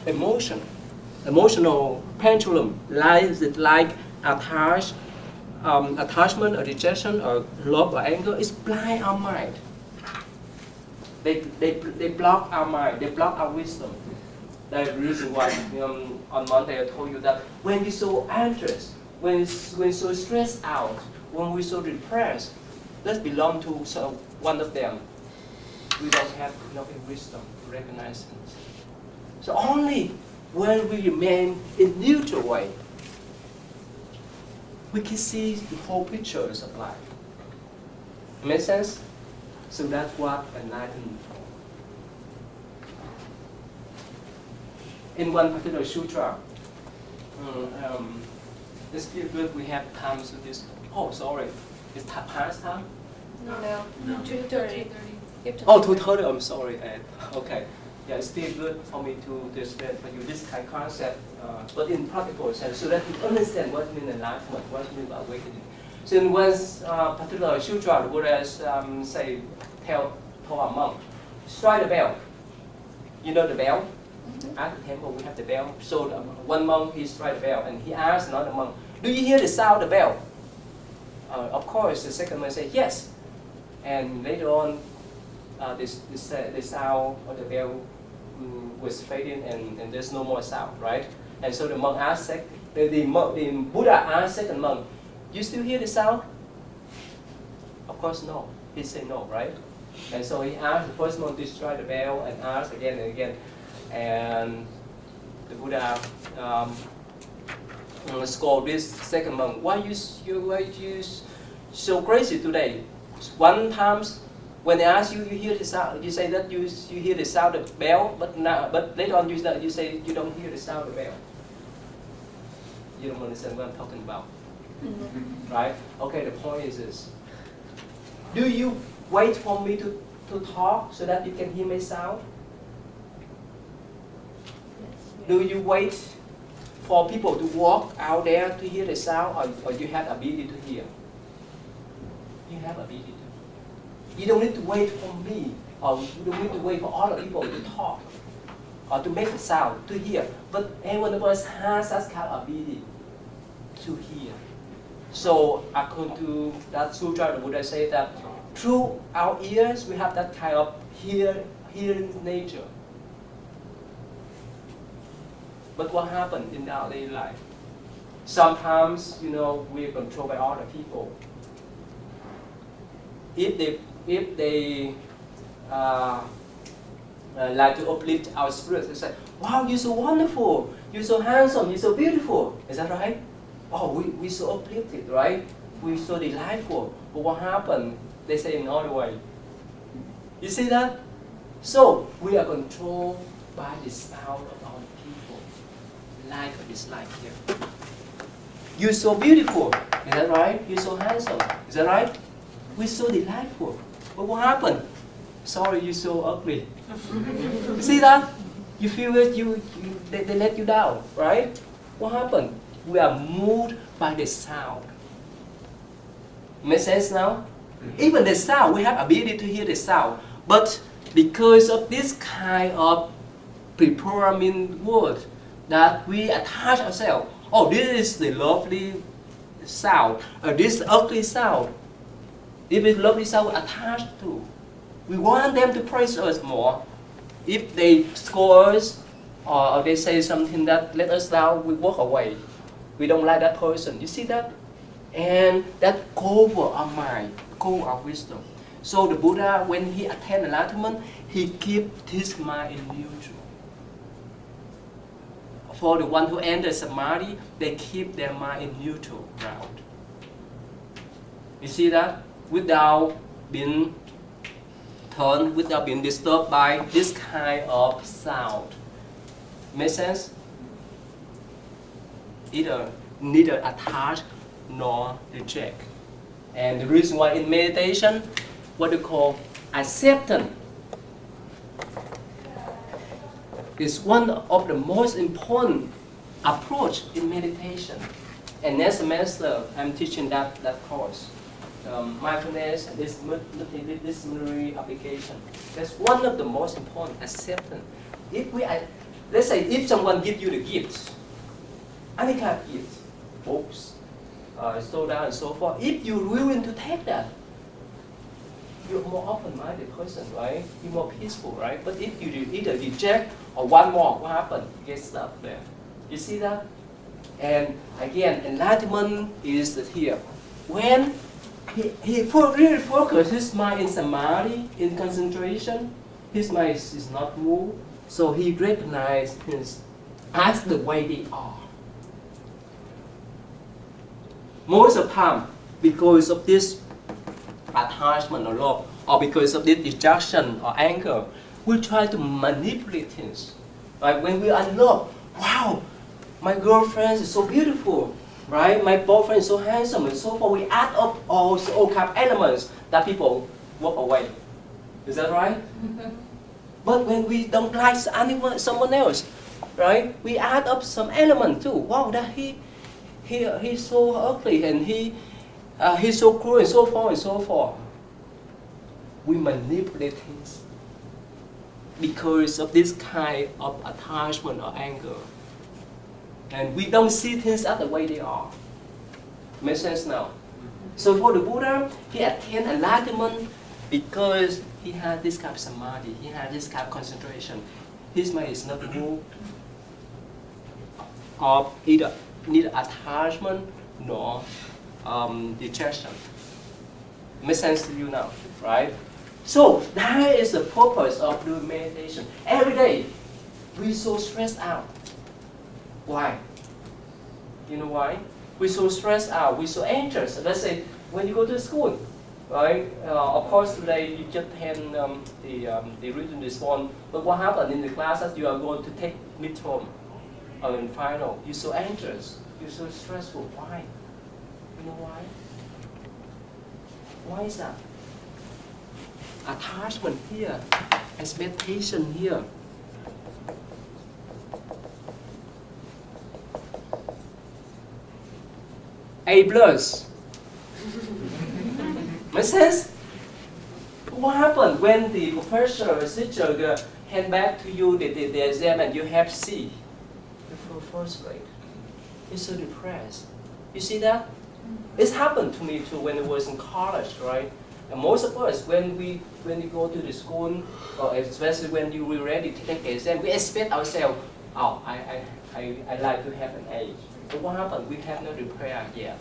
emotional pendulum, like attachment or rejection or love or anger, is blind our mind. They block our mind, they block our wisdom. That's the reason why on Monday I told you that when we're so anxious, when we're so stressed out, when we're so depressed, let's belong to one of them. We don't have enough wisdom to recognize things. So only when we remain in neutral way, we can see the whole pictures of life. Make sense? So that's what enlightenment. In one particular sutra, it's still good we have time to this. Oh, sorry, it's past time? No. 2:30. Oh, 2:30. I'm sorry. Okay. Yeah, it's still good for me to explain for you this kind of concept, but in practical sense, so that you understand what means enlightenment, what means awakening. So in one particular sutra, the Buddha tell a monk, strike the bell. You know the bell? Mm-hmm. At the temple we have the bell. So one monk, he strike the bell, and he asked another monk, do you hear the sound of the bell? Of course, the second one said yes. And later on, the sound of the bell was fading, and there's no more sound, right? And so the monk asked, the Buddha asked second monk, you still hear the sound? Of course, no. He said no, right? And so he asked the first monk to strike the bell, and asked again and again. And the Buddha scolded this second monk, why you so crazy today? One time when they ask you, you hear the sound, you say that you hear the sound of the bell, but later on you say you don't hear the sound of the bell. You don't understand what I'm talking about, right? Okay, the point is this. Do you wait for me to talk so that you can hear my sound? Do you wait for people to walk out there to hear the sound, or you have ability to hear? You have ability to. You don't need to wait for me, or you don't need to wait for other people to talk, or to make a sound, to hear. But every one of us has that kind of ability to hear. So according to that sutra, the Buddha said that through our ears, we have that kind of hearing nature. But what happened in our daily life? Sometimes, we're controlled by other people. If they like to uplift our spirits, they say, wow, you're so wonderful, you're so handsome, you're so beautiful. Is that right? Oh, we're so uplifted, right? We're so delightful. But what happened? They say in another way. You see that? So, we are controlled by the sound of our people. Like or dislike here. You're so beautiful. Is that right? You're so handsome. Is that right? We're so delightful. But what happened? Sorry, you're so ugly. You see that? You feel it, they let you down, right? What happened? We are moved by the sound. Make sense now? Even the sound, we have ability to hear the sound. But because of this kind of preprogramming word that we attach ourselves, oh, this is the lovely sound, or this ugly sound. If it's lovely sound, we attach to. We want them to praise us more. If they scold us, or they say something that let us down, we walk away. We don't like that person. You see that? And that cover our mind, cover our wisdom. So the Buddha, when he attained enlightenment, he kept his mind in neutral. For the one who enter samadhi, they keep their mind in neutral ground. You see that? Without being turned, without being disturbed by this kind of sound. Make sense? Neither attach nor reject. And the reason why in meditation, what we call acceptance is one of the most important approach in meditation. And next semester, I'm teaching that course. Mindfulness and this multidisciplinary application. That's one of the most important, acceptance. If we let's say if someone gives you the gift, any kind of gift, books, soda and so forth, if you're willing to take that, you're a more open-minded person, right? You're more peaceful, right? But if you either reject or want more, what happens? You get stuck there. You see that? And again, enlightenment is here. When he really focuses his mind in samadhi, in concentration, his mind is not moved, so he recognizes things as the way they are. Most of the time, because of this attachment or love, or because of this distraction or anger, we try to manipulate things. Right? When we are in love, wow, my girlfriend is so beautiful, right? My boyfriend is so handsome, and so forth. We add up all kind of elements that people walk away. Is that right? But when we don't like someone else, right? We add up some element too. Wow, that he's so ugly, and he's so cruel, and so forth and so forth. We manipulate things because of this kind of attachment or anger. And we don't see things as the way they are. Make sense now? So for the Buddha, he attained enlightenment because he had this kind of samadhi, he had this kind of concentration. His mind is not moved of either neither attachment nor dejection. Makes sense to you now, right? So that is the purpose of doing meditation. Every day, we're so stressed out. Why? You know why? We're so stressed out, we're so anxious. Let's say when you go to school, right? Of course today you just attend the written response, but what happened in the classes you are going to take midterm or in final? You're so anxious, you're so stressful. Why? You know why? Why is that? Attachment here, expectation here. A plus. Makes sense? What happened when the professor or teacher hand back to you the exam and you have C? You feel frustrated. You're so depressed. You see that? It's happened to me too when I was in college, right? And most of us, when you go to the school, or especially when you were ready to take the exam, we expect ourselves, oh, I like to have an A. But what happened? We have not prepared yet.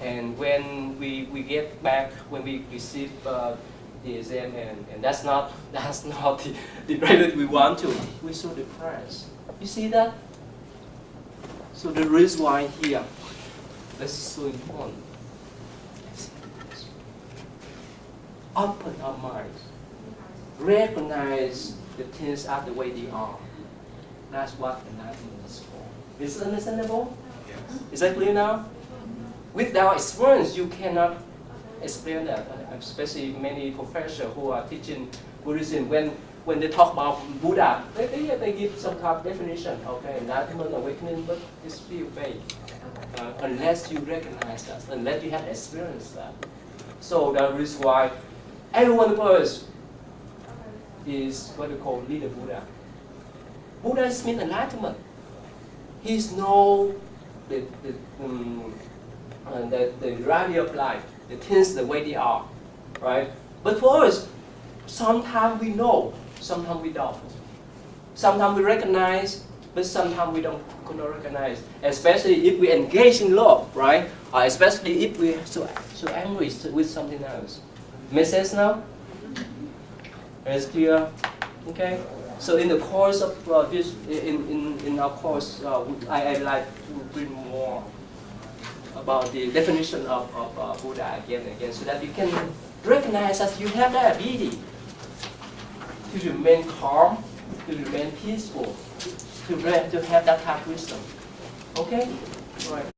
And when we get back, when we receive the exam, and that's not the grade we want to, we're so depressed. You see that? So the reason why here, this is so important. Open our minds. Recognize the things as the way they are. That's what enlightenment is for. Is it understandable? Yes. Is that clear now? Without experience, you cannot explain that. Especially many professors who are teaching Buddhism, when they talk about Buddha, they give some kind of definition. Okay, enlightenment, awakening, but it's still vague. Unless you recognize that, unless you have experienced that. So that is why every one of us is what we call leader Buddha. Buddha means enlightenment. He's know the reality of life, the things the way they are, right? But for us, sometimes we know, sometimes we don't. Sometimes we recognize, but sometimes we could not recognize. Especially if we engage in love, right? Or especially if we're so angry with something else. Make sense now? It's clear? Okay. So in the course of this, in our course, I like to bring more about the definition of Buddha again and again, so that you can recognize that you have that ability to remain calm, to remain peaceful, to have that type of wisdom. Okay? All right.